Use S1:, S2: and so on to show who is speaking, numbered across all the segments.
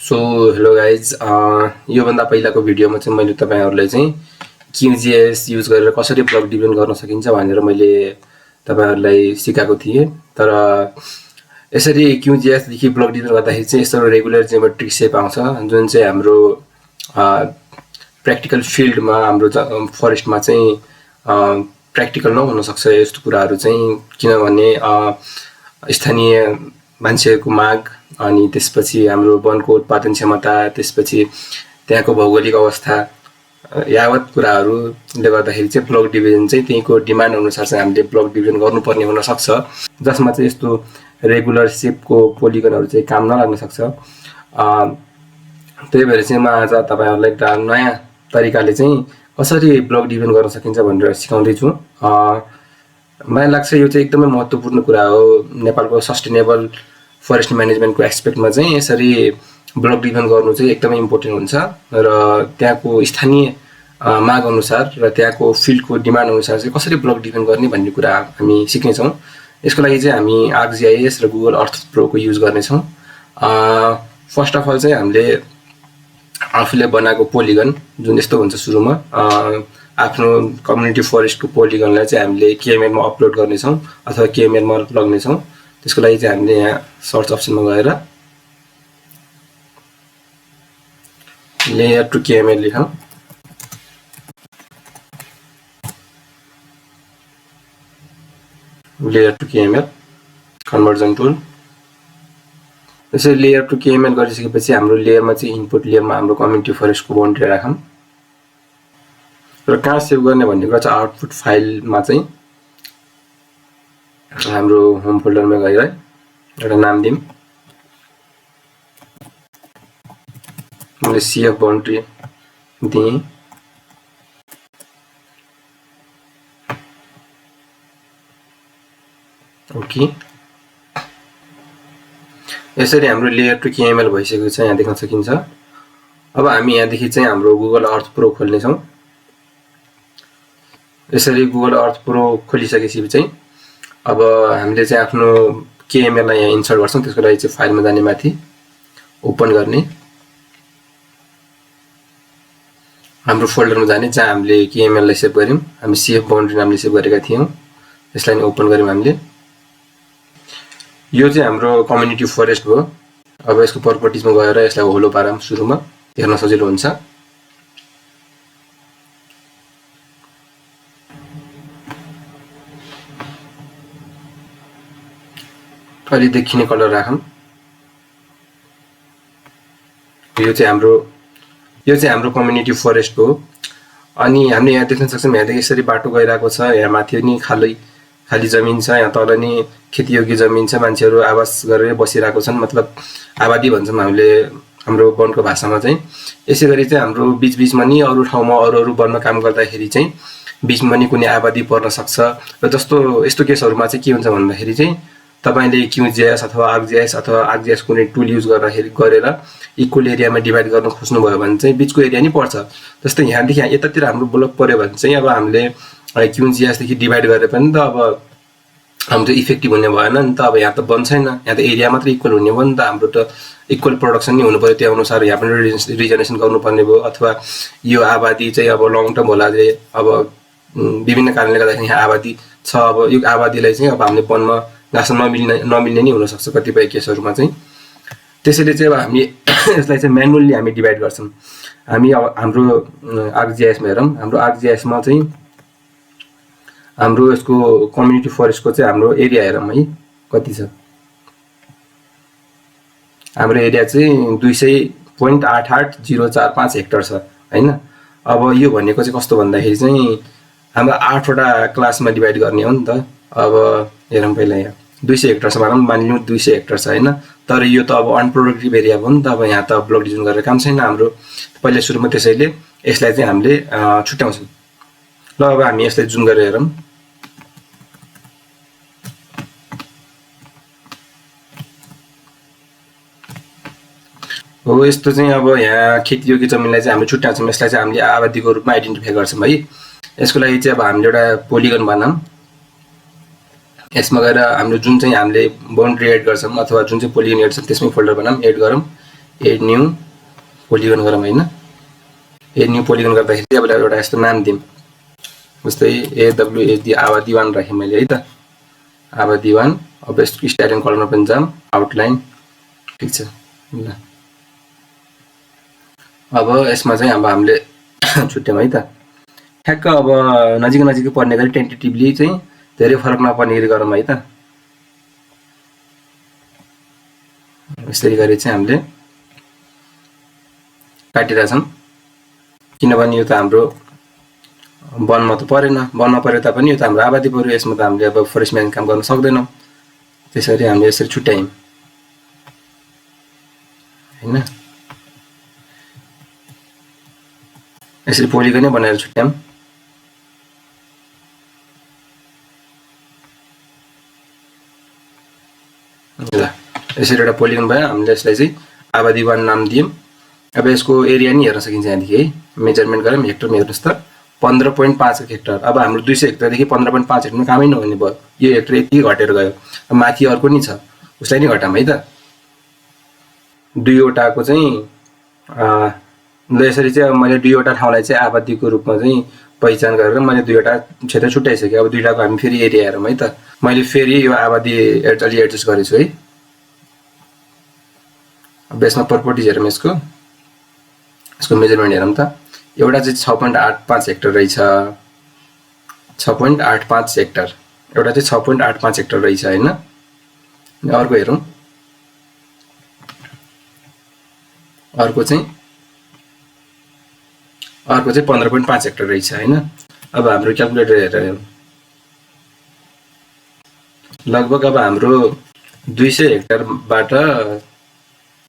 S1: So hello guys, योभन्दा पहिलाको भिडियोमा चाहिँ मैले तपाईहरुलाई चाहिँ QGIS युज गरेर कसरी ब्लक डिफाइन गर्न सकिन्छ भनेर मैले तपाईहरुलाई सिकाएको थिएँ। तर यसरी QGIS देखि ब्लक डिफाइन गर्दाखेरि चाहिँ यस्तो रेगुलर जियोमेट्रिक शेप आउँछ जुन चाहिँ हाम्रो प्र्याक्टिकल फिल्डमा हाम्रो फरेस्टमा चाहिँ प्र्याक्टिकल नहुन सक्छ यस्तो कुराहरु चाहिँ, किनभने स्थानीय मान्छेहरुको माग अनि त्यसपछि हाम्रो वनको उत्पादन क्षमता, त्यसपछि त्यहाँको भौगोलिक अवस्था यावत कुराहरुले गर्दाखेरि चाहिँ ब्लक डिभिजन चाहिँ त्यहीको डिमान्ड अनुसार चाहिँ हामीले ब्लक डिभिजन गर्नुपर्ने हुन सक्छ, जसमा चाहिँ यस्तो रेगुलर शेपको पोलिगनहरु चाहिँ काम नलाग्न सक्छ। त्यही भएर चाहिँ म आज तपाईहरुलाई एउटा नयाँ तरिकाले चाहिँ कसरी ब्लक डिभिजन गर्न सकिन्छ भनेर सिकाउँदै छु। मलाई लाग्छ यो चाहिँ एकदमै महत्त्वपूर्ण कुरा हो। नेपालको सस्टेनेबल फरेस्ट म्यानेजमेन्टको एस्पेक्टमा चाहिँ यसरी ब्लक डिभिजन गर्नु चाहिँ एकदमै इम्पोर्टेन्ट हुन्छ र त्यहाँको स्थानीय माग अनुसार र त्यहाँको फिल्डको डिमान्ड अनुसार चाहिँ कसरी ब्लक डिभिजन गर्ने भन्ने कुरा हामी सिक्ने छौं। यसको लागि चाहिँ हामी ArcGIS र Google Earth Pro को युज गर्ने छौं। फर्स्ट अफ अल चाहिँ हामीले आफूले बनाएको पोलिगन जुन यस्तो हुन्छ सुरुमा आफ्नो कम्युनिटी फरेस्टको पोलिगनलाई चाहिँ हामीले KML मा अपलोड गर्ने छौं अथवा KML मा लग्ने छौं। त्यसको लागि चाहिँ हामीले यहाँ सर्च अप्सनमा गएर लेयर टु KML लेखौं। Layer to KML conversion tool. यसरी लेयर टु KML गरिसकेपछि हाम्रो लेयरमा चाहिँ इनपुट लेयरमा हाम्रो कम्युनिटी फरेस्टको बाउन्ड्री राखौं र कहाँ सेभ गर्ने भन्ने कुरा चाहिँ आउटपुट फाइलमा चाहिँ हाम्रो होम फोल्डरमा गएर एउटा नाम दिउँ। मैले CF बाउन्ड्री दिएँ। ओके, यसरी हाम्रो लेयर टु KML भइसकेको छ, यहाँ देख्न सकिन्छ। अब हामी यहाँदेखि चाहिँ हाम्रो Google Earth Pro खोल्ने छौं। यसरी Google Earth Pro खोलिसकेपछि चाहिँ अब हामीले चाहिँ आफ्नो KML लाई यहाँ इन्सर्ट गर्छौं। त्यसको लागि चाहिँ फाइलमा जाने, माथि ओपन गर्ने, हाम्रो फोल्डरमा जाने जहाँ हामीले KML लाई सेभ गर्यौं। हामी CF बाउन्ड्री नामले सेभ गरेका थियौं। यसलाई नि ओपन गर्यौं हामीले। यो चाहिँ हाम्रो कम्युनिटी फरेस्ट हो। अब यसको प्रपर्टिजमा गएर यसलाई होलो पारौँ, सुरुमा हेर्न सजिलो हुन्छ। अलि देखिने कलर राखौं। यो चाहिँ हाम्रो कम्युनिटी फरेस्ट हो। अनि हामीले यहाँ देख्न सक्छौं, यहाँदेखि यसरी बाटो गइरहेको छ। यहाँ माथि नि खाली जमिन छ, यहाँ तल नि खेतीयोग्य जमिन छ। मान्छेहरु आवास गरेर बसिरहेको छन्, मतलब आबादी भन्छौं हामीले हाम्रो वनको भाषामा चाहिँ। यसैगरी चाहिँ हाम्रो बीचमा नि अरु ठाउँमा अरु वनमा काम गर्दाखेरि चाहिँ बीचमा नि कुनै आबादी पर्न सक्छ र यस्तो केसहरुमा चाहिँ के हुन्छ भन्दाखेरि चाहिँ तपाईले QGIS अथवा ArcGIS कुनै टुल युज गरेर इक्वल एरियामा डिभाइड गर्न खोज्नु भयो भने चाहिँ बीचको एरिया नि पर्छ। जस्तै यहाँदेखि यहाँ यतातिर हाम्रो ब्लक पर्यो भने चाहिँ अब हामीले QGIS देखि डिभाइड गरे पनि त अब हाम्रो इफेक्टिभ हुने भएन नि त। अब यहाँ त वन छैन, यहाँ त एरिया मात्र इक्वल हुने भयो नि त। हाम्रो त इक्वल प्रोडक्सन नि हुनु पर्यो, त्यो अनुसार यहाँ पनि रिजर्भेसन गर्नुपर्ने भयो। अथवा यो आबादी चाहिँ अब लङ टर्म होला, अब विभिन्न कारणले गर्दाखेरि यहाँ आबादी छ। अब यो आबादीलाई चाहिँ अब हामीले वनमा गाँस नमिल्ने नि हुन सक्छ कतिपय केसहरुमा चाहिँ। त्यसैले चाहिँ अब हामी यसलाई चाहिँ म्यानुअली हामी डिभाइड गर्छौं। हामी अब हाम्रो ArcGIS मा हेरौं। हाम्रो ArcGIS मा चाहिँ हाम्रो यसको कम्युनिटी फरेस्टको चाहिँ हाम्रो एरिया हेरौं है, कति छ। हाम्रो एरिया चाहिँ 200.88045 हेक्टर छ हैन। अब यो भनेको चाहिँ कस्तो भन्दाखेरि चाहिँ हाम्रो 8 वटा क्लासमा डिभाइड गर्ने हो नि त। अब हेरौं पहिला यहाँ 200 हेक्टर छ भनौं, मानिलिउँ 200 हेक्टर छ हैन। तर यो त अब अनप्रोडक्टिभ एरिया हो नि त। अब यहाँ त ब्लक डिभिजन गरेर काम छैन हाम्रो पहिले सुरुमा। त्यसैले यसलाई चाहिँ हामीले छुट्याउँछौं। ल अब हामी यसलाई जुम गरेर हेरौं। हो यस्तो चाहिँ अब यहाँ खेतीयोग्य जमिनलाई चाहिँ हामीले छुट्याउँछौं। यसलाई चाहिँ हामीले आबादीको रूपमा आइडेन्टिफाई गर्छौं है। यसको लागि चाहिँ अब हामीले एउटा पोलिगन बनाऊँ। यसमा गएर हाम्रो जुन चाहिँ हामीले बाउन्ड्री एड गर्छौं अथवा जुन चाहिँ पोलिगन एड छ त्यसमै फोल्डर बनाऊँ, एड गरौँ। एड न्यू पोलिगन गरौँ हैन। एड न्यू पोलिगन गर्दाखेरि अब एउटा यस्तो नाम दिउँ, जस्तै AWAD आबादी 1 राखेँ मैले है त, आबादी 1। अब यसको स्टाइल एन्ड कलरमा पनि जाम, आउटलाइन। ठिक छ ल। अब यसमा चाहिँ अब हामीले छुट्याउँ है त, ठ्याक्क अब नजिक नजिकै पर्ने गरी टेन्टेटिभली चाहिँ धेरै फरक नपर्ने गरी गरौँ है त। यसरी गरी चाहिँ हामीले काटिरहेछौँ, किनभने यो त हाम्रो वनमा त परेन, वनमा परे तापनि यो त हाम्रो आबादी पर्यो, यसमा त हामीले अब फरेस्ट म्यान काम गर्न सक्दैनौँ। त्यसरी हामीले यसरी छुट्यायौँ हैन। यसरी पोलिगनै बनाएर छुट्यायौँ। ल यसरी एउटा पोलिगन भयो। हामीले यसलाई चाहिँ आबादी 1 नाम दियौँ। अब यसको एरिया नि हेर्न सकिन्छ यहाँदेखि है, मेजरमेन्ट गरौँ हेक्टरमा। हेर्नुहोस् त 15.5 हेक्टर। अब हाम्रो 200 हेक्टरदेखि 15.5 हेक्टरमा कामै नहुने भयो, यो हेक्टर यति घटेर गयो। अब माथि अर्को नि छ, उसलाई नि घटाम है त। दुईवटाको चाहिँ ल यसरी चाहिँ अब मैले दुईवटा ठाउँलाई चाहिँ आबादीको रूपमा चाहिँ पहिचान गरेर मैले दुईवटा क्षेत्र छुट्याइसकेँ। अब दुईवटाको हामी फेरि एरिया हेरौँ है त। मैले फेरि यो आबादी अलि एडजस्ट गरेछु है। अब यसमा प्रपर्टिज हेरौँ, यसको मेजरमेन्ट हेरौँ त। एउटा चाहिँ 6.85 हेक्टर रहेछ, 6.85 हेक्टर। एउटा चाहिँ 6.85 हेक्टर रहेछ हैन। अर्को हेरौँ, अर्को चाहिँ 15.5 हेक्टर रहेछ हैन। अब हाम्रो क्याल्कुलेटर हेरेर हेरौँ, लगभग अब हाम्रो 200 हेक्टरबाट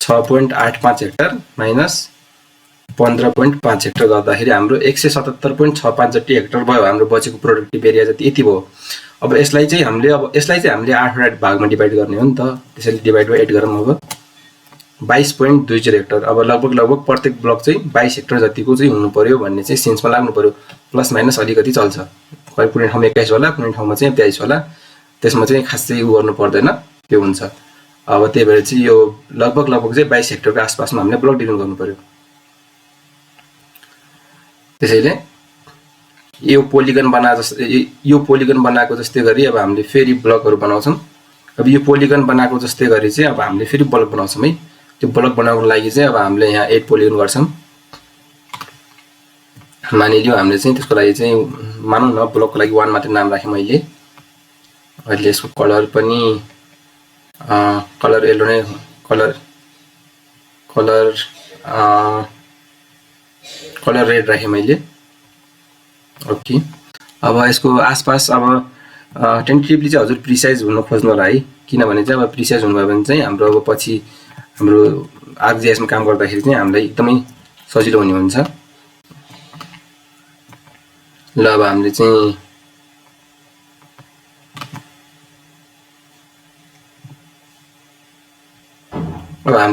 S1: 6.85 हेक्टर माइनस 15.5 हेक्टर गर्दाखेरि हाम्रो 177.65 जति हेक्टर भयो। हाम्रो बचेको प्रोडक्टिभ एरिया जति यति भयो। अब यसलाई चाहिँ हामीले 8वटा भागमा डिभाइड गर्ने हो नि त। त्यसैले डिभाइड बाइ 8 गरौँ। अब 22.20 हेक्टर। अब लगभग प्रत्येक ब्लक चाहिँ 22 हेक्टर जतिको चाहिँ हुनु पर्यो भन्ने चाहिँ सेन्समा लाग्नु पर्यो। प्लस माइनस अलिकति चल्छ, कुनै ठाउँमा 21 होला, कुनै ठाउँमा चाहिँ 23 होला। त्यसमा चाहिँ खासै गर्नु पर्दैन, त्यो हुन्छ। अब त्यही भएर चाहिँ यो लगभग चाहिँ 22 हेक्टरको आसपासमा हामीले ब्लक डिजाइन गर्नु पर्यो। त्यसैले यो पोलिगन बनाएको जस्तै गरी अब हामीले फेरि ब्लकहरू बनाउँछौँ। अब यो पोलिगन बनाएको जस्तै गरी चाहिँ अब हामीले फेरि ब्लक बनाउँछौँ है। त्यो ब्लक बनाउनको लागि चाहिँ अब हामीले यहाँ 8 पोलिगन गर्छौँ। मानिलियो हामीले चाहिँ त्यसको लागि चाहिँ मानौँ न ब्लकको लागि 1 मात्रै नाम राखेँ मैले। अहिले यसको कलर पनि कलर येलो नै, कलर रेड राखेँ मैले। ओके। अब यसको आसपास अब टेन्टेटिभली चाहिँ हजुर प्रिसाइज हुन खोज्नु होला है, किनभने चाहिँ अब प्रिसाइज हुनुभयो भने चाहिँ हाम्रो अब पछि हाम्रो आरजिएसमा काम गर्दाखेरि चाहिँ हामीलाई एकदमै सजिलो हुने हुन्छ। ल अब हामीले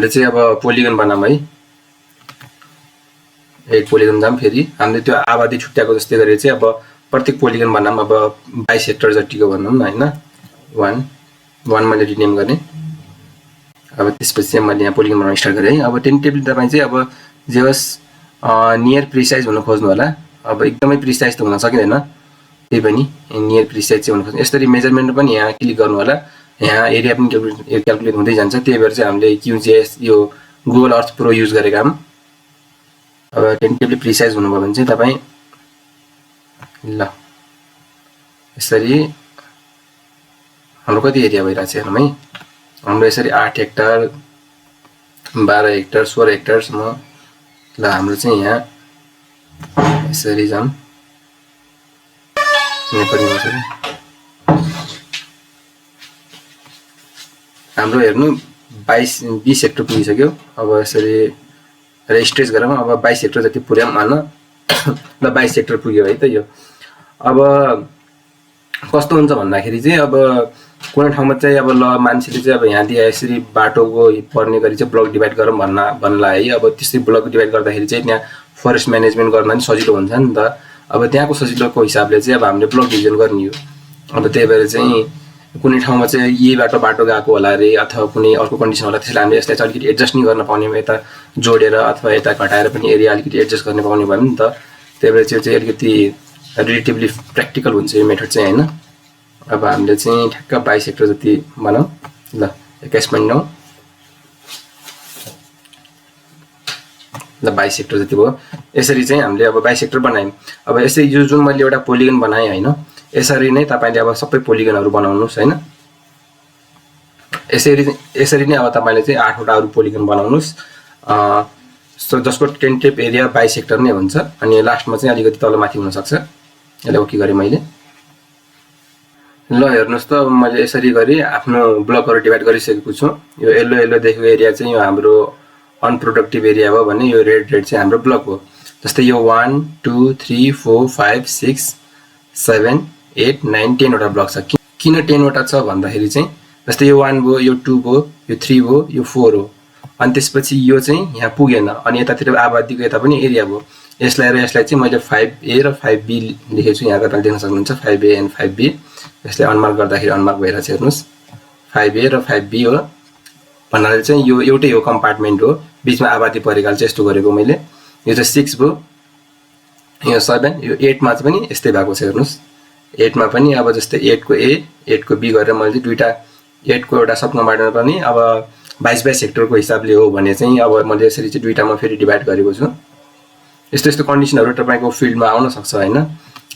S1: चाहिँ अब पोलिगन बनाऊँ है। एक पोलिगन जाम। फेरि हामीले त्यो आबादी छुट्याएको जस्तै गरी चाहिँ अब प्रत्येक पोलिगन बनाऊँ। अब 22 हेक्टर जतिको भनौँ न हैन। 1 मैले रिनेम गरेँ। अब त्यसपछि चाहिँ मैले यहाँ पोलिगन बनाउन स्टार्ट गरेँ है। अब टेन्टेटिभली तपाईँ चाहिँ अब जे होस् नियर प्रिसाइज हुन खोज्नु होला। अब एकदमै प्रिसाइज त हुन सकिँदैन, त्यही पनि नियर प्रिसाइज चाहिँ हुन खोज्नु। यसरी मेजरमेन्ट पनि यहाँ क्लिक गर्नु होला। यहाँ एरिया पनि क्याल्कुलेट हुँदै जान्छ। त्यही भएर चाहिँ हामीले QGIS यो गुगल अर्थ प्रो युज गरेका छौँ। अब टेन्टेटिभली प्रिसाइज हुनुभयो भने चाहिँ तपाईँ ल यसरी हाम्रो कति एरिया भइरहेको छ हेरौँ है। हाम्रो यसरी 8 हेक्टर 12 हेक्टर 16 हेक्टरसम्म। ल हाम्रो चाहिँ यहाँ यसरी जाऊँ नेपालीमा चाहिँ हाम्रो हेर्नु 20 हेक्टर पुगिसक्यो। अब यसरी रेजिस्ट्रेट गरौँ। अब 22 हेक्टर जति पुर्याऊँ भन्न। ल 22 हेक्टर पुग्यो है त यो। अब कस्तो हुन्छ भन्दाखेरि चाहिँ अब कुनै ठाउँमा चाहिँ अब ल मान्छेले चाहिँ अब यहाँ दिए यसरी बाटोको पर्ने गरी चाहिँ ब्लक डिभाइड गरौँ भन्ला है। अब त्यसरी ब्लक डिभाइड गर्दाखेरि चाहिँ त्यहाँ फरेस्ट म्यानेजमेन्ट गर्न पनि सजिलो हुन्छ नि त। अब त्यहाँको सजिलोको हिसाबले चाहिँ अब हामीले ब्लक डिभिजन गर्ने हो। अब त्यही भएर चाहिँ कुनै ठाउँमा चाहिँ यहीबाट बाटो गएको होला रे अथवा कुनै अर्को कन्डिसन होला, त्यसले हामीले यसलाई चाहिँ अलिकति एडजस्ट नि गर्न पाउने, यता जोडेर अथवा यता घटाएर पनि एरिया अलिकति एडजस्ट गर्ने पाउने भयो नि त। त्यही भएर त्यो चाहिँ अलिकति रिलेटिभली प्र्याक्टिकल हुन्छ यो मेथड चाहिँ होइन। अब हामीले चाहिँ ठ्याक्क 22 हेक्टर जति बनाऊ ल, 21.9 ल 22 हेक्टर जति भयो। यसरी चाहिँ हामीले अब 22 हेक्टर बनायौँ। अब यसरी यो जुन मैले एउटा पोलिगन बनाएँ होइन, यसरी नै तपाईँले अब सबै पोलिगनहरू बनाउनुहोस् होइन। यसरी नै अब तपाईँले चाहिँ 8 वटा अरू पोलिगन बनाउनुहोस्, जसको टेन्टेटिभ एरिया 22 हेक्टर नै हुन्छ। अनि लास्टमा चाहिँ अलिकति तलमाथि हुनसक्छ। यसलाई ओके गरेँ मैले। ल हेर्नुहोस् त, मैले यसरी गरी आफ्नो ब्लकहरू डिभाइड गरिसकेको छु। यो येल्लो देखेको एरिया चाहिँ यो हाम्रो अनप्रोडक्टिभ एरिया हो भने यो रेड चाहिँ हाम्रो ब्लक हो। जस्तै यो 1 2 3 4 5 6 7 8 9 10 वटा ब्लक छ। किन 10 वटा छ भन्दाखेरि चाहिँ जस्तै यो 1 भयो, यो 2 भयो, यो 3 भयो, यो 4 हो। अनि त्यसपछि यो चाहिँ यहाँ पुगेन, अनि यतातिर आबादीको यता पनि एरिया भयो। यसलाई र यसलाई चाहिँ मैले 5A र 5B लेखेको छु। यहाँ तपाईँले देख्न सक्नुहुन्छ 5A एन्ड 5B। यसलाई अनमार्क गर्दाखेरि अनमार्क भइरहेको छ हेर्नुहोस्, 5A र 5B हो भन्नाले चाहिँ यो एउटै हो, कम्पार्टमेन्ट हो, बिचमा आबादी परेकाले चाहिँ यस्तो गरेको मैले। यो चाहिँ 6 भयो, यो 7, यो 8मा चाहिँ पनि यस्तै भएको छ हेर्नुहोस्। 8मा पनि अब जस्तै 8 को A 8 को B गरेर मैले दुईवटा 8 को एउटा सब कम्पार्टमेन्ट पनि अब 22 हेक्टरको हिसाबले हो भने चाहिँ अब मैले यसरी चाहिँ दुईवटामा फेरि डिभाइड गरेको छु। यस्तो यस्तो कन्डिसनहरू तपाईँको फिल्डमा आउन सक्छ होइन।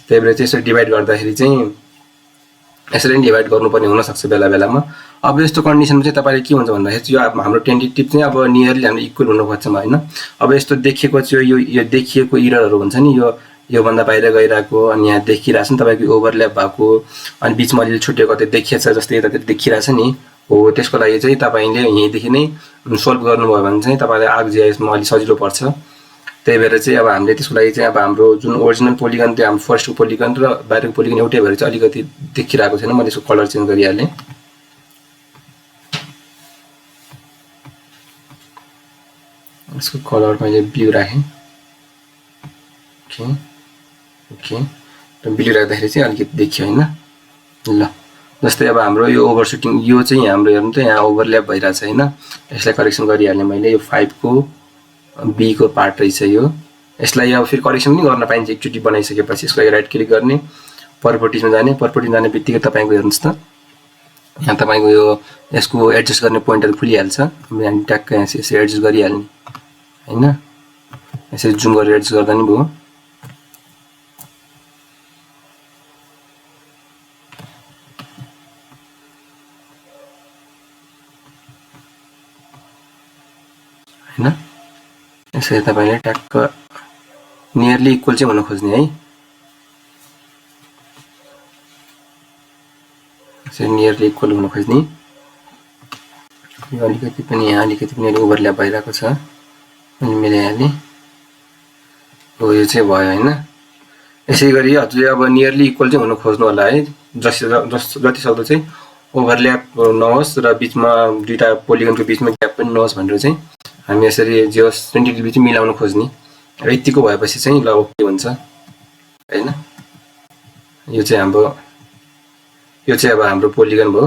S1: त्यही भएर चाहिँ यसरी डिभाइड गर्दाखेरि चाहिँ यसरी नै डिभाइड गर्नुपर्ने हुनसक्छ बेला बेलामा। अब यस्तो कन्डिसनमा चाहिँ तपाईँले के हुन्छ भन्दाखेरि चाहिँ यो अब हाम्रो टेन्टेटिभ चाहिँ अब नियरली हाम्रो इक्वल हुनु खोज्छौँ होइन। अब यस्तो देखिएको चाहिँ यो देखिएको इररहरू हुन्छ नि, योभन्दा बाहिर गइरहेको, अनि यहाँ देखिरहेको छ नि तपाईँको ओभरल्याप भएको, अनि बिचमा अलिअलि छुटेको त्यो देखिएछ जस्तै यतातिर देखिरहेछ नि हो। त्यसको लागि चाहिँ तपाईँले यहीँदेखि नै सोल्भ गर्नुभयो भने चाहिँ तपाईँलाई आर्कजिआइएसमा अलिक सजिलो पर्छ। त्यही भएर चाहिँ अब हामीले त्यसको लागि चाहिँ अब हाम्रो जुन ओरिजिनल पोलिगन त्यो हाम्रो फर्स्टको पोलिगन र बाहिरको पोलिगन एउटै भएर चाहिँ अलिकति देखिरहेको छैन। मैले यसको कलर चेन्ज गरिहालेँ। यसको कलर मैले ब्लू राखेँ। ओके ब्लू राख्दाखेरि चाहिँ अलिकति देखियो होइन। ल जस्तै अब हाम्रो यो ओभरसुटिङ यो चाहिँ हाम्रो हेर्नु त यहाँ ओभरल्याप भइरहेछ होइन। यसलाई करेक्सन गरिहालेँ मैले। यो 5 को B को पार्ट रहेछ यो। यसलाई अब फेरि करेक्सन पनि गर्न पाइन्छ एकचोटि बनाइसकेपछि। यसको लागि राइट क्लिक गर्ने, प्रपर्टिजमा जाने, प्रपर्टिजमा जाने बित्तिकै तपाईँको हेर्नुहोस् त यहाँ तपाईँको यो यसको एडजस्ट गर्ने पोइन्टहरू खुलिहाल्छ। हामी ट्याक्क यहाँ यसरी एडजस्ट गरिहाल्ने होइन। यसरी जुम गरेर एडजस्ट गर्दा नि भयो। होइन यसरी तपाईँले ट्याक्क नियरली इक्वल चाहिँ हुन खोज्ने है। यसरी नियरली इक्वल हुन खोज्ने। यो अलिकति पनि यहाँ अलिकति पनि ओभरल्याप भइरहेको छ, अनि मिलाइहालेँ। हो यो चाहिँ भयो होइन। यसै गरी हजुरले अब नियरली इक्वल चाहिँ हुन खोज्नु होला है। जति सक्दो चाहिँ ओभरल्याप नहोस् र बिचमा दुईवटा पोलिगनको बिचमा ग्याप पनि नहोस् भनेर चाहिँ हामी यसरी जे होस् टेन्टेटिभली चाहिँ मिलाउन खोज्ने। र यतिको भएपछि चाहिँ ल ओके हुन्छ होइन। यो चाहिँ अब हाम्रो पोलिगन भयो।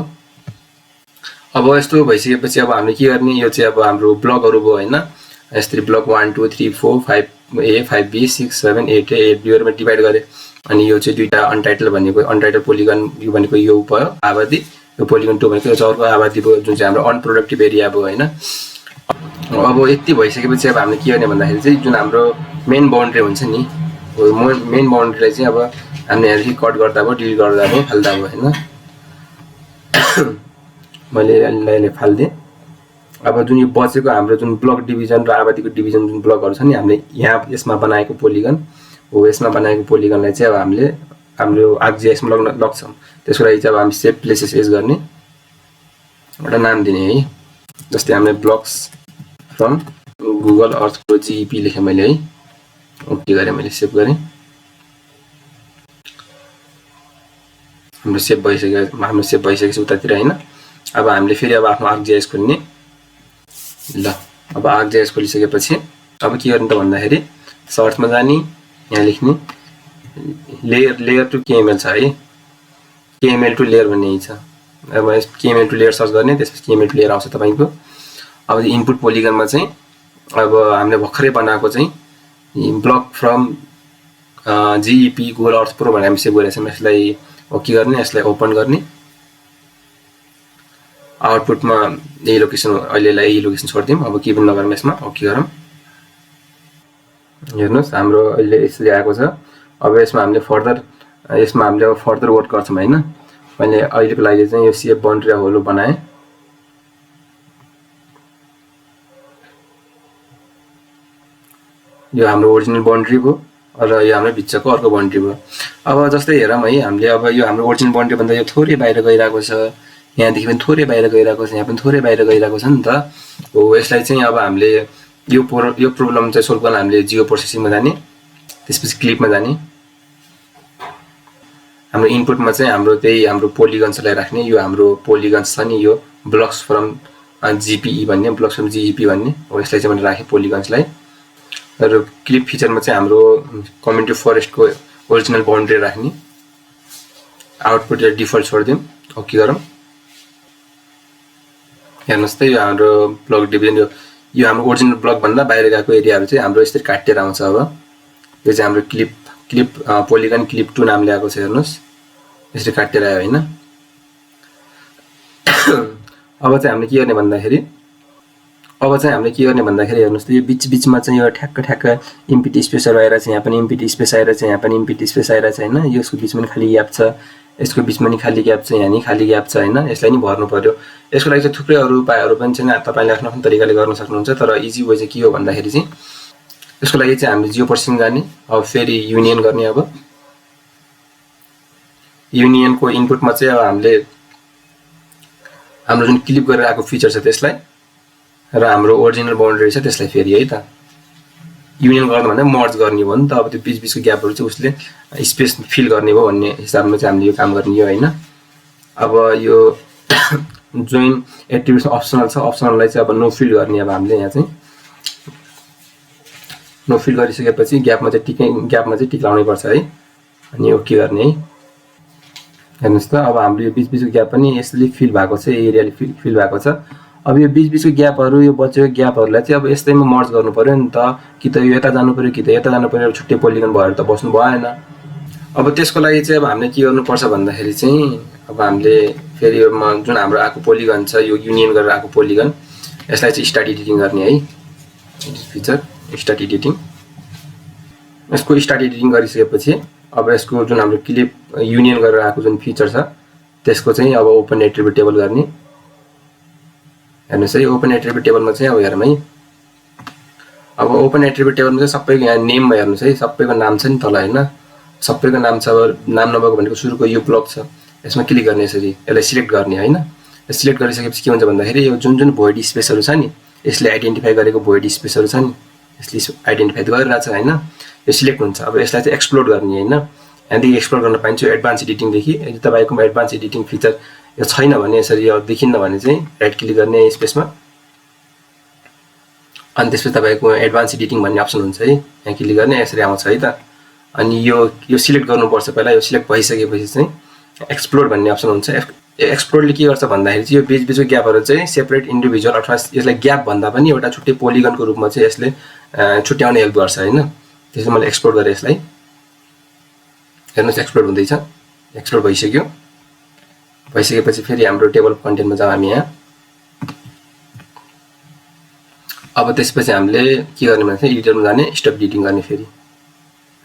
S1: अब यस्तो भइसकेपछि अब हामीले के गर्ने, यो चाहिँ अब हाम्रो ब्लकहरू भयो होइन। यसरी block 1 2 3 4 5A 5B 6 7 8A 8Bहरूमा divide गरेँ। अनि यो चाहिँ दुईवटा अनटाइटल भनेको अनटाइटल पोलिगन यो भनेको यो भयो आबादी, यो पोलिगन 2 भनेको यो चाहिँ अर्को आबादी भयो जुन चाहिँ हाम्रो अनप्रोडक्टिभ एरिया भयो होइन। अब यति भइसकेपछि अब हामीले के गर्ने भन्दाखेरि चाहिँ जुन हाम्रो मेन बाउन्ड्री हुन्छ नि, मेन बाउन्ड्रीलाई चाहिँ अब हामीले यहाँदेखि कट गर्दा भयो, डिलिट गर्दा भयो, फाल्दा भयो होइन। मैले यसलाई फालिदिएँ। अब जुन यो बचेको हाम्रो जुन ब्लक डिभिजन र आबादीको डिभिजन जुन ब्लकहरू छ नि, हामीले यहाँ यसमा बनाएको पोलिगन हो, यसमा बनाएको पोलिगनलाई चाहिँ अब हामीले हाम्रो आर्कजिआइएसमा लग्छौँ। त्यसको लागि चाहिँ अब हामी सेभ प्लेसेस एज गर्ने एउटा नाम दिने है। जस्तै हामीले blocks from Google Earth pro GEP लेखेँ मैले है। ओके गरेँ मैले, सेभ गरेँ। हाम्रो सेभ भइसकेपछि उतातिर होइन। अब हामीले फेरि अब आफ्नो आर्कजिआइएस खोल्ने। ल अब आर्कजिआइएस खोलिसकेपछि अब के गर्ने त भन्दाखेरि सर्चमा जाने, यहाँ लेख्ने लेयर टु KML छ है। KML टु लेयर भन्ने छ। अब केएमएल टु लेयर सर्च गर्ने, त्यसपछि केएमएल टु लेयर आउँछ तपाईँको। अब इनपुट पोलिगनमा चाहिँ अब हामीले भर्खरै बनाएको चाहिँ ब्लक फ्रम जिइपी गुगल अर्थ प्रो भनेर हामी सेभ गरेको छौँ। यसलाई ओके गर्ने, यसलाई ओपन गर्ने। आउटपुटमा यही लोकेसन, अहिलेलाई यही लोकेसन छोडिदिउँ, अब केही पनि नगरौँ, यसमा ओके गरौँ। हेर्नुहोस् हाम्रो अहिले यसरी आएको छ। अब यसमा हामीले फर्दर वर्क गर्छौँ होइन। मैले अहिलेको लागि चाहिँ यो सेप बाउन्ड्री होलो बनाएँ। यो हाम्रो ओरिजिनल बाउन्ड्री भयो र यो हाम्रो भित्रको अर्को बाउन्ड्री भयो। अब जस्तै हेरौँ है, हामीले अब यो हाम्रो ओरिजिनल बाउन्ड्री भन्दा यो थोरै बाहिर गइरहेको छ, यहाँदेखि पनि थोरै बाहिर गइरहेको छ, यहाँ पनि थोरै बाहिर गइरहेको छ नि त। हो यसलाई चाहिँ अब हामीले यो प्रब्लम चाहिँ सोल्भ गर्न हामीले जियो प्रोसेसिङमा जाने, त्यसपछि क्लिपमा जाने। हाम्रो इनपुटमा चाहिँ हाम्रो त्यही हाम्रो पोलिगन्सलाई राख्ने। यो हाम्रो पोलिगन्स छ नि, यो ब्लक्स फ्रम जिपिई भन्ने, ब्लक्स फ्रम जिइपी भन्ने हो, यसलाई चाहिँ मैले राखेँ पोलिगन्सलाई। र क्लिप फिचरमा चाहिँ हाम्रो कम्युनिटी फरेस्टको ओरिजिनल बाउन्ड्री राख्ने। आउटपुट डिफल्ट छोडिदिउँ, ओके गरौँ। हेर्नुहोस् त यो हाम्रो ब्लक डिभिजन, यो हाम्रो ओरिजिनल ब्लकभन्दा बाहिर गएको एरियाहरू चाहिँ हाम्रो यसरी काटिएर आउँछ। अब यो चाहिँ हाम्रो क्लिप पोलिगन क्लिप 2 नामले आएको छ। हेर्नुहोस् यसरी काटेर आयो होइन। अब चाहिँ हामीले के गर्ने भन्दाखेरि हेर्नुहोस् त यो बिचमा चाहिँ यो ठ्याक्क इम्पिटी स्पेसहरू आएर चाहिँ यहाँ पनि इम्पिटी स्पेस आएर चाहिँ यहाँ पनि इम्पिटी स्पेस आएर चाहिँ होइन। यसको बिचमा नि खाली ग्याप छ, यसको बिचमा नि खाली ग्याप छ, यहाँ नि खाली ग्याप छ होइन। यसलाई नि भर्नु पर्यो। यसको लागि चाहिँ थुप्रै अरू उपायहरू पनि छैन, तपाईँले आफ्नो तरिकाले गर्न सक्नुहुन्छ। तर इजी वे चाहिँ के हो भन्दाखेरि चाहिँ यसको लागि चाहिँ हामीले जियो प्रोसेसिङ जाने, अब फेरि युनियन गर्ने। अब युनियनको इनपुटमा चाहिँ अब हामीले हाम्रो जुन क्लिप गरेर आएको फिचर छ त्यसलाई र हाम्रो ओरिजिनल बाउन्ड्री छ त्यसलाई फेरि है त युनियन गर्नु भन्दा मर्ज गर्ने भयो नि त। अब त्यो बिचको ग्यापहरू चाहिँ उसले स्पेस फिल गर्ने भयो भन्ने हिसाबमा चाहिँ हामीले यो काम गर्ने हो होइन। अब यो जोइन एट्रिब्युट अप्सनल छ, अप्सनललाई चाहिँ अब नो फिल गर्ने। अब हामीले यहाँ चाहिँ नो फिल गरिसकेपछि ग्यापमा चाहिँ टिक लाउनै पर्छ है, अनि ओके गर्ने है। हेर्नुहोस् त अब हाम्रो यो बिचको ग्याप पनि यसले फिल भएको छ, एरियाले फिल भएको छ। अब यो बिचको ग्यापहरू, यो बचेको ग्यापहरूलाई चाहिँ अब यस्तैमा मर्ज गर्नु पर्यो नि त। कि त यो यता जानु पर्यो, कि त यता जानु पर्यो, छुट्टै पोलिगन भएर त बस्नु भएन। अब त्यसको लागि चाहिँ अब हामीले के गर्नुपर्छ भन्दाखेरि चाहिँ अब हामीले फेरि यो जुन हाम्रो आएको पोलिगन छ, यो युनियन गरेर आएको पोलिगन, यसलाई चाहिँ स्टार्ट एडिटिङ गर्ने है। फिचर स्टार्ट एडिटिङ, यसको स्टार्ट एडिटिङ गरिसकेपछि अब यसको जुन हाम्रो क्लिप युनियन गरेर आएको जुन फिचर छ त्यसको चाहिँ अब ओपन एट्रिब्युट टेबल गर्ने। हेर्नुहोस् है, ओपन एट्रिब्युट टेबलमा चाहिँ अब हेरौँ है। अब ओपन एट्रिब्युट टेबलमा चाहिँ सबैको यहाँ नेममा हेर्नुहोस् है, सबैको नाम छ नि तल होइन। सबैको नाम छ, नाम नभएको भनेको सुरुको यो ब्लक छ, यसमा क्लिक गर्ने, यसरी यसलाई सिलेक्ट गर्ने होइन। सिलेक्ट गरिसकेपछि के हुन्छ भन्दाखेरि यो जुन भोइड स्पेसहरू छ नि, यसले आइडेन्टिफाई गरेको भोइड स्पेसहरू छ नि, यसले आइडेन्टिफाई गरिरहेको छ होइन। यो सिलेक्ट हुन्छ। अब यसलाई चाहिँ एक्सप्लोर गर्ने होइन। यहाँदेखि एक्सप्लोर गर्न पाइन्छ एडभान्स एडिटिङदेखि। यदि तपाईँकोमा एडभान्स एडिटिङ फिचर यो छैन भने, यसरी यो देखिन्न भने चाहिँ राइट क्लिक गर्ने स्पेसमा, अनि त्यसपछि तपाईँको एडभान्स एडिटिङ भन्ने अप्सन हुन्छ है, यहाँ क्लिक गर्ने, यसरी आउँछ है त। अनि यो सिलेक्ट गर्नुपर्छ पहिला। यो सिलेक्ट भइसकेपछि चाहिँ एक्सप्लोर भन्ने अप्सन हुन्छ। एक्सप्लोरले के गर्छ भन्दाखेरि चाहिँ यो बिचको ग्यापहरू चाहिँ सेपरेट इन्डिभिजुअल अथवा यसलाई ग्याप भन्दा पनि एउटा छुट्टै पोलिगनको रूपमा चाहिँ यसले छुट्याउने हेल्प गर्छ होइन। त्यसले मैले एक्सप्लोर गरेँ यसलाई। हेर्नुहोस् एक्सप्लोर हुँदैछ, एक्सप्लोर भइसक्यो। भइसकेपछि फेरि हाम्रो टेबल कन्टेन्टमा जाउँ हामी यहाँ। अब त्यसपछि हामीले के गर्ने भने एडिटरमा जाने, स्टप एडिटिङ गर्ने फेरि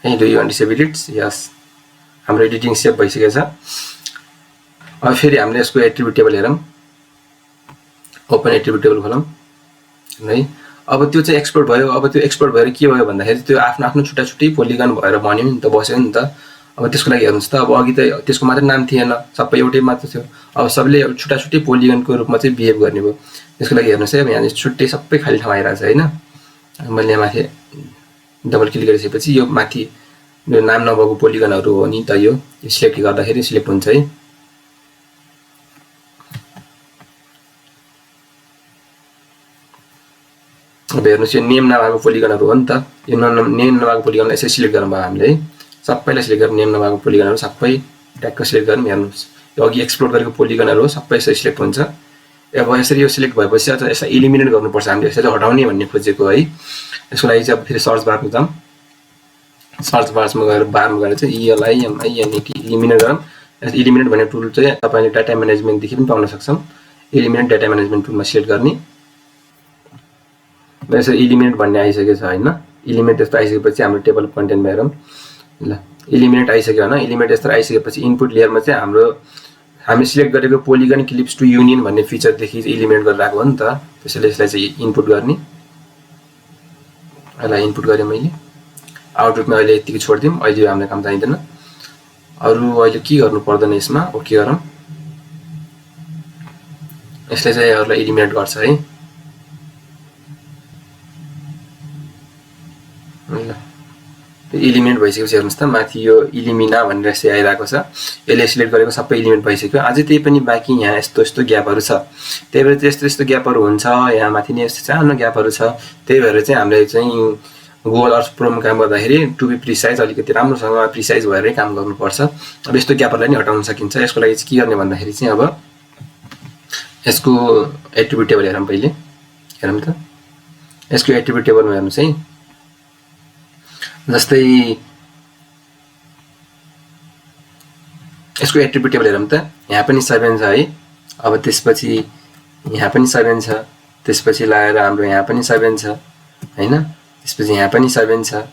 S1: है। Do you want to save edits? Yes, हाम्रो एडिटिङ सेभ भइसकेको छ। अब फेरि हामीले यसको एट्रिब्युट टेबल हेरौँ, ओपन एट्रिब्युट टेबल खोलौँ है। अब त्यो चाहिँ एक्सपोर्ट भयो। अब त्यो एक्सपोर्ट भएर के भयो भन्दाखेरि त्यो आफ्नो छुट्टै पोलिगन भएर भन्यो नि त, बस्यो नि त। अब त्यसको लागि हेर्नुहोस् त, अब अघि त त्यसको मात्रै नाम थिएन, सबै एउटै मात्र थियो। अब सबैले छुट्टै पोलिगनको रूपमा चाहिँ बिहेभ गर्ने भयो। त्यसको लागि हेर्नुहोस् है, अब यहाँ छुट्टै सबै खाली ठाउँ आइरहेको छ होइन। मैले यहाँ माथि डबल क्लिक गरिसकेपछि यो माथि यो नाम नभएको पोलिगनहरू हो नि त, यो सिलेक्ट गर्दाखेरि सिलेक्ट हुन्छ है। अब हेर्नुहोस् यो नेम नभएको पोलिगनहरू हो नि त। यो नेम नभएको पोलिगनलाई यसरी सिलेक्ट गर्नु भयो हामीले है। सबैलाई सिलेक्ट गरेर नेम नभएको पोलिगनहरू सबै ट्याक्क सिलेक्ट गरौँ। हेर्नुहोस् यो अघि एक्सप्लोर गरेको पोलिगनहरु हो सबै यसरी सिलेक्ट हुन्छ। अब यसरी यो सिलेक्ट भएपछि अझ यसलाई इलिमिनेट गर्नुपर्छ हामीले, यसरी हटाउने भन्ने खोजेको है। यसको लागि चाहिँ अब फेरि सर्च बारमा जाम, सर्च बारमा गएर चाहिँ ELIMINATE इलिमिनेट गरौँ। इलिमिनेट भन्ने टुल चाहिँ तपाईले डाटा म्यानेजमेन्टदेखि पनि पाउन सक्छौं। इलिमिनेट डाटा म्यानेजमेन्ट टुलमा सिलेक्ट गर्ने। यसरी इलिमिनेट भन्ने आइसकेको छ हैन। इलिमिनेट त्यस्तो आइसकेपछि हाम्रो टेबल अफ कन्टेन्ट हेरौँ। ल इलिमिनेट आइसक्यो हैन। इलिमिनेट यस्तो आइसकेपछि इनपुट लेयरमा चाहिँ हाम्रो हामी सिलेक्ट गरेको पोलिगन क्लिप्स टु युनियन भन्ने फिचर देखि इलिमिनेट गरेर आएको हो नि त। त्यसैले यसलाई चाहिँ इनपुट गर्ने। यसलाई इनपुट गरे मैले। आउटपुटमा अहिले यतिकै छोड्दिम, अहिले हामीलाई काम चाहिँदैन। अरु अहिले के गर्नु पर्दैन यसमा, ओके गरौँ। यसले चाहिँ अरूलाई इलिमिनेट गर्छ है। ल इलिमिनेट भइसकेपछि हेर्नुस् त माथि यो इलिमिना भनेर चाहिँ आइरहेको छ। यसले सिलेक्ट गरेको सबै इलिमिनेट भइसक्यो। अझै त्यही पनि बाँकी यहाँ यस्तो ग्यापहरु छ। त्यही भएर चाहिँ यस्तो ग्यापहरु हुन्छ। यहाँ माथि नै यस्तो सानो ग्यापहरु छ। त्यही भएर चाहिँ हामीले चाहिँ गुगल अर्थ प्रोमा काम गर्दाखेरि टु बी प्रिसाइज अलिकति राम्रोसँग प्रिसाइज भएरै काम गर्नुपर्छ। अब यस्तो ग्यापहरुलाई नि हटाउन सकिन्छ। यसको लागि चाहिँ के गर्ने भन्दाखेरि चाहिँ अब यसको एट्रिब्युट टेबल हेरौँ पहिले। हेरौँ त यसको एट्रिब्युट टेबलमा हेर्नुस् है। जस्तै यसको एट्रिब्युट टेबल हेरौँ त, यहाँ पनि 7 छ है। अब त्यसपछि यहाँ पनि 7 छ। त्यसपछि लाएर हाम्रो यहाँ पनि 7 छ हैन। त्यसपछि यहाँ पनि 7 छ।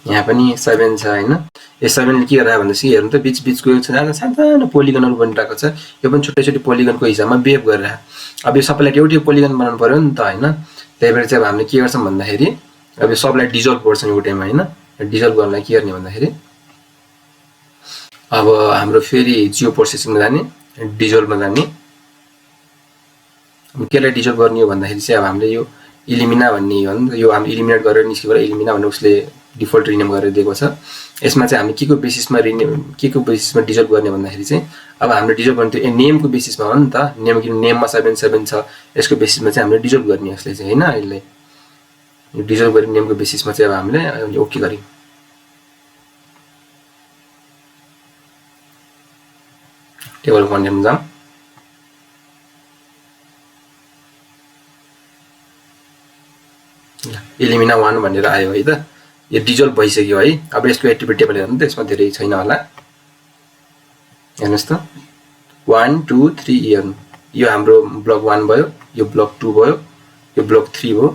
S1: यहाँ पनि 7 छ हैन। यो 7 ले के गरायो भन्दाखेरि हेर्नु त बीच-बीचको यो सानो पोलिगनहरु बनिरहेको छ। यो पनि छोटे-छोटे पोलिगनको हिसाबमा बिहेभ गरिरहेको। अब यो सबैलाई एउटै पोलिगन बनाउनु पर्यो नि त हैन। त्यही भएर चाहिँ अब हामीले के गर्छौं भन्दाखेरि अब यो सबलाई डिजल्भ गर्छौं एउटैमा हैन। डिजल्भ गर्नलाई के गर्ने भन्दाखेरि अब हाम्रो फेरि जियो प्रोसेसिङमा जाने, डिजल्भमा जाने। अब केलाई डिजल्भ गर्ने हो भन्दाखेरि चाहिँ अब हामीले यो इलिमिना भन्ने हो नि त। यो हामी इलिमिनेट गरेर निस्केको इलिमिना भन्ने उसले डिफल्ट रिनेम गरेर दिएको छ। यसमा चाहिँ हामी केको बेसिसमा डिजल्भ गर्ने भन्दाखेरि चाहिँ अब हामीले डिजल्भ गर्ने त्यो नेमको बेसिसमा हो नि त। नेम किन नेममा 7 छ। यसको बेसिसमा चाहिँ हामीले डिजल्भ गर्ने यसले चाहिँ हैन। अहिले यो डिजल्भ गर्ने नेमको बेसिसमा चाहिँ अब हामीले ओके गर्यौं। टेबल कन्टेन्टमा जाम। इलिमिना 1 भनेर आयो है त। यो डिजल्भ भइसक्यो है। अब यसको एट्रिब्युट टेबल हेर्नु त, यसमा धेरै छैन होला। हेर्नुस् त 1 2 3 हेर्नु। यो हाम्रो ब्लक 1 भयो, यो ब्लक 2 भयो, यो ब्लक 3 भयो,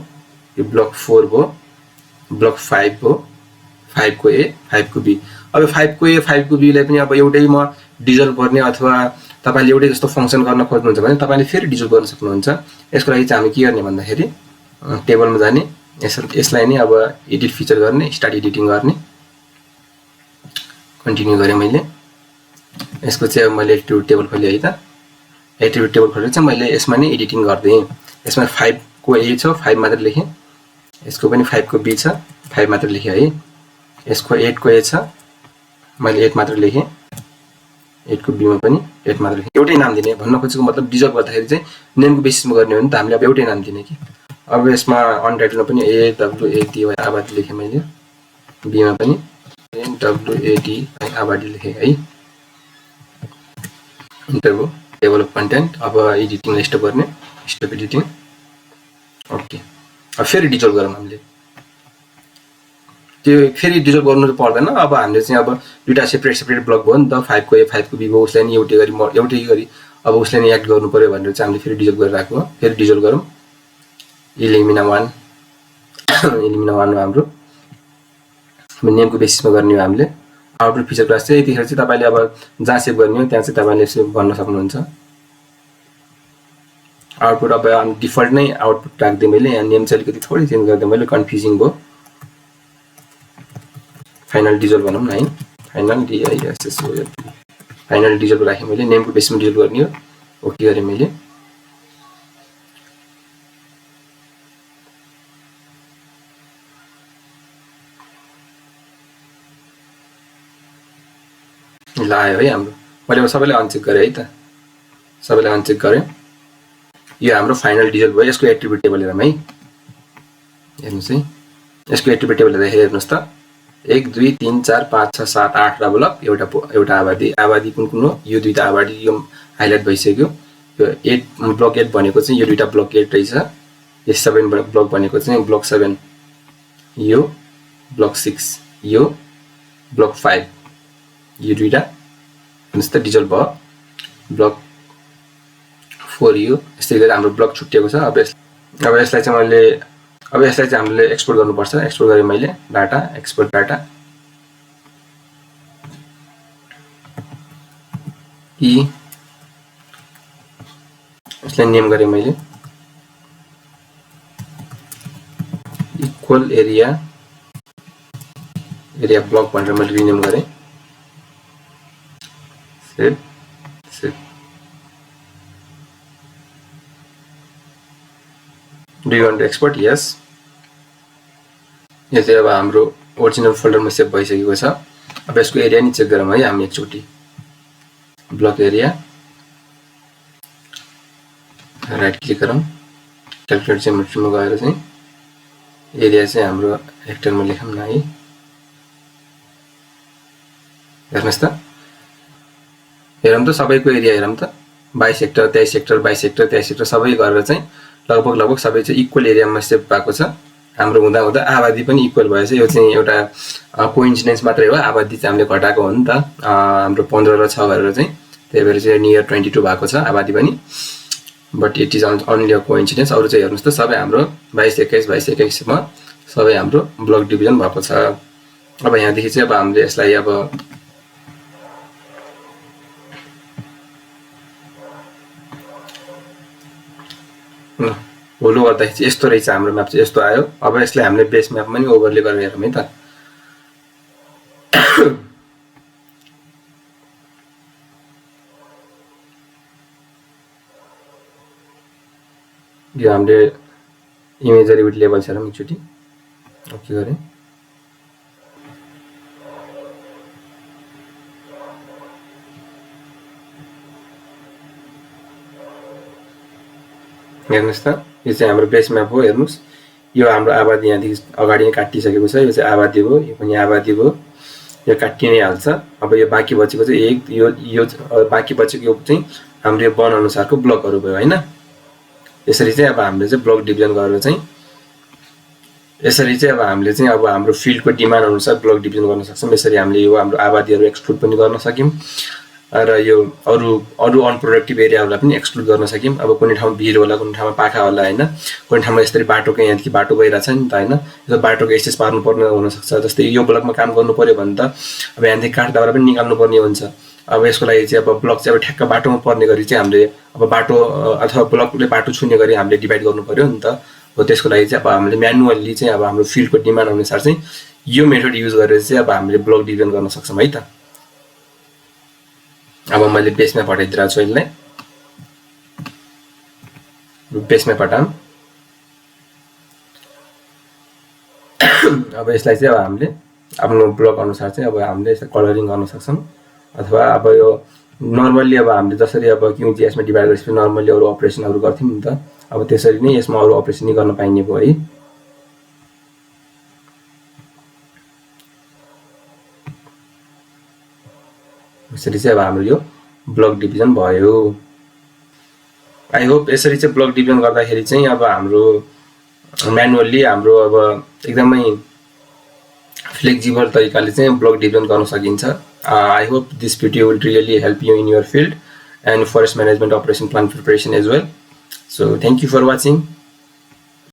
S1: यो ब्लक 4 भयो, ब्लक 5 भयो। 5 को ए 5 को बी। अब 5 को ए 5 को बी लाई पनि अब एउटैमा डिजल्भ गर्ने अथवा तपाईले एउटै जस्तो फंक्सन गर्न खोज्नुहुन्छ भने तपाईले फेरि डिजल्भ गर्न सक्नुहुन्छ। यसको लागि चाहिँ हामी के गर्ने भन्दाखेरि टेबलमा जाने, यसलाई नि अब एडिट फिचर गर्ने, स्टार्ट एडिटिङ गर्ने। कन्टिन्यु गरे मैले। यसको चाहिँ अब मैले एट्रिब्युट टेबल खोले है त। एट्रिब्युट टेबल खोलेर चाहिँ मैले यसमा नै एडिटिङ गर्दै। यसमा 5 को ए छ, 5 मात्र लेखे। यसको पनि 5 को बी छ, 5 मात्र लेखे है। यसको 8 को ए छ, मैले 8 मात्र लेखे। 8 को बी मा पनि 8 मात्र लेखे। एउटै नाम दिने भन्न खोजेको मतलब डिजल्भ गर्दाखेरि चाहिँ नेमको बेसिसमा गर्ने हो नि त। हामीले अब एउटै नाम दिने कि। अब यसमा अनटाइटलमा पनि AWAD आबादी लेखे मैले। बी मा पनि NWAD आबादी लेखे है। इन्टर भयो। Table of content. अब एडिटिङ स्टप गर्ने, स्टप एडिटिङ। ओके। अब फेरि डिजल्भ गरौँ हामीले। त्यो फेरि डिजल्भ गर्नु त पर्दैन। अब हामीले चाहिँ अब दुईटा सेपरेट ब्लक भयो नि त। 5 को ए 5 को बी भयो। उसलाई नि एउटै गरी अब उसले नि एक्ट गर्नु पर्यो भनेर चाहिँ हामीले फेरि डिजल्भ गरिराखेको हो। फेरि डिजल्भ गरौँ। इलिमिना 1 इलिमिना 1 हाम्रो नेमको बेसिसमा गर्ने हो हामीले। आउटपुट फिचर क्लास चाहिँ यतिखेर चाहिँ तपाईले अब जहाँ सेभ गर्ने हो त्यहाँ चाहिँ तपाईले यसो भन्न सक्नुहुन्छ। आउटपुट अब डिफल्ट नै आउटपुट राख्दै मैले। यहाँ नेम चाहिँ अलिकति थोरै चेन्ज गर्दै मैले, कन्फ्युजिङ भयो। फाइनल डिजल्भ भनौँ न है। फाइनल DISSOL फाइनल डिजल्भ राखेँ मैले। नेमको बेसिसमा डिजल्भ गर्ने हो। ओके गरे मैले। ल आयो है हाम्रो। मैले सबैलाई अनचेक गरे है त। सबैलाई अनचेक गरे। यो हाम्रो फाइनल डिजल्भ भयो। यसको एट्रिब्युट टेबल हेरौँ है। हेर्नुस् है। यसको एट्रिब्युट टेबल हेर्दा हेर्नुस् त। 1 2 3 4 5 6 7 8 ब्लक एउटा आबादी कुन कुन हो यो दुईटा आबादी यो हाइलाइट भइसक्यो यो 8 ब्लक 8 भनेको चाहिँ यो दुईटा ब्लक 8 रहेछ यो 7 ब्लक भनेको चाहिँ ब्लक 7 यो ब्लक 6 यो ब्लक 5 यो दुईटा हेर्नुस् त डिजल्भ भयो ब्लक 4 यो यसरी गरेर हाम्रो ब्लक छुट्टिएको छ अब यसलाई चाहिँ हामीले एक्सपोर्ट गर्नुपर्छ एक्सपोर्ट गरेँ मैले डाटा एक्सपोर्ट डाटा यसलाई नेम गरेँ मैले इक्वल एरिया ब्लक भनेर मैले रिनेम गरेँ save Do you want to export? Yes. यो चाहिँ अब हाम्रो ओरिजिनल फोल्डरमा सेभ भइसकेको छ अब यसको एरिया नि चेक गरौँ है हामी एकचोटि ब्लक एरिया राइट क्लिक गरौँ क्याल्कुलेट जियोमेट्रीमा गएर चाहिँ एरिया चाहिँ हाम्रो हेक्टरमा लेखौँ न है हेर्नुस् त हेरौँ त सबैको एरिया हेरौँ त 22 हेक्टर 23 हेक्टर 22 हेक्टर 23 हेक्टर सबै गरेर चाहिँ लगभग सबै चाहिँ इक्वल एरियामा सेभ भएको छ हाम्रो हुँदा आबादी पनि इक्वल भएछ यो चाहिँ एउटा कोइन्सिडेन्स मात्रै हो आबादी चाहिँ हामीले घटाएको हो नि त हाम्रो 15 र 6 गरेर चाहिँ त्यही भएर चाहिँ नियर 22 भएको छ आबादी पनि but it is only a coincidence अरु चाहिँ हेर्नुस् त सबै हाम्रो 22 मा सबै हाम्रो ब्लक डिभिजन भएको छ अब यहाँ देखि चाहिँ अब हामीले यसलाई अब होलो गर्दाखेरि चाहिँ यस्तो रहेछ हाम्रो म्याप चाहिँ यस्तो आयो अब यसलाई हामीले बेस म्यापमा नि ओभरले गरेर हेरौँ है त यो हामीले इमेजरी विथ लेभल हेरौँ एकचोटि ओके गरे हेर्नुस् त यो चाहिँ हाम्रो बेस म्याप हो हेर्नुस् यो हाम्रो आबादी यहाँदेखि अगाडि नै काटिसकेको छ यो चाहिँ आबादी हो यो पनि आबादी हो यो काटि नै हाल्छ अब यो बाँकी बचेको चाहिँ एक यो बाँकी बचेको यो चाहिँ हाम्रो यो वन अनुसारको ब्लकहरू भयो हैन यसरी चाहिँ अब हामीले चाहिँ ब्लक डिभिजन गरेर चाहिँ यसरी चाहिँ अब हामीले चाहिँ अब हाम्रो फिल्डको डिमान्ड अनुसार ब्लक डिभिजन गर्न सक्छौं यसरी हामीले यो हाम्रो आबादीहरू एक्सक्लुड पनि गर्न सक्यौं र यो अरु अनप्रोडक्टिभ एरियाहरूलाई पनि एक्सक्लुड गर्न सक्यौं अब कुनै ठाउँ भिर होला कुनै ठाउँमा पाखा होला हैन कुनै ठाउँमा यसरी बाटोको यहाँदेखि बाटो गइराछ नि त हैन यो बाटोको एक्सेस पार्नु पर्ने हुन सक्छ जस्तै यो ब्लकमा काम गर्नु पर्यो भने त अब यहाँदेखि काठदाउरा पनि निकाल्नु पर्ने हुन्छ अब यसको लागि चाहिँ अब ब्लक चाहिँ अब ठ्याक्क बाटोमा पर्ने गरी चाहिँ हामीले अब बाटो अथवा ब्लकले बाटो छुने गरी हामीले डिभाइड गर्नु पर्यो नि त हो त्यसको लागि चाहिँ अब हामीले म्यानुअली चाहिँ अब हाम्रो फिल्डको डिमान्ड अनुसार चाहिँ यो मेथड युज गरेर चाहिँ अब हामीले ब्लक डिभिजन गर्न सक्छौं है त अब मैले बेसमा पठाइदिरहेको छु यसलाई बेसमा पठाऊँ अब यसलाई चाहिँ अब हामीले आफ्नो ब्लक अनुसार चाहिँ अब हामीले यसलाई कलरिङ गर्न सक्छौं अथवा अब यो नर्मली अब हामीले जसरी अब QGIS मा डिभाइड गरेपछि नर्मली अरु अपरेसनहरु गर्थ्यौं नि त अब त्यसरी नै यसमा अरु अपरेसन नि गर्न पाइने भयो है यसरी चाहिँ अब हाम्रो यो ब्लक डिभिजन भयो आई होप यसरी चाहिँ ब्लक डिभिजन गर्दाखेरि चाहिँ अब हाम्रो म्यानुअली हाम्रो अब एकदमै फ्लेक्सिबल तरिकाले चाहिँ ब्लक डिभिजन गर्न सकिन्छ I hope this video will really help you in your field and forest management operation plan preparation as well. So thank you for watching.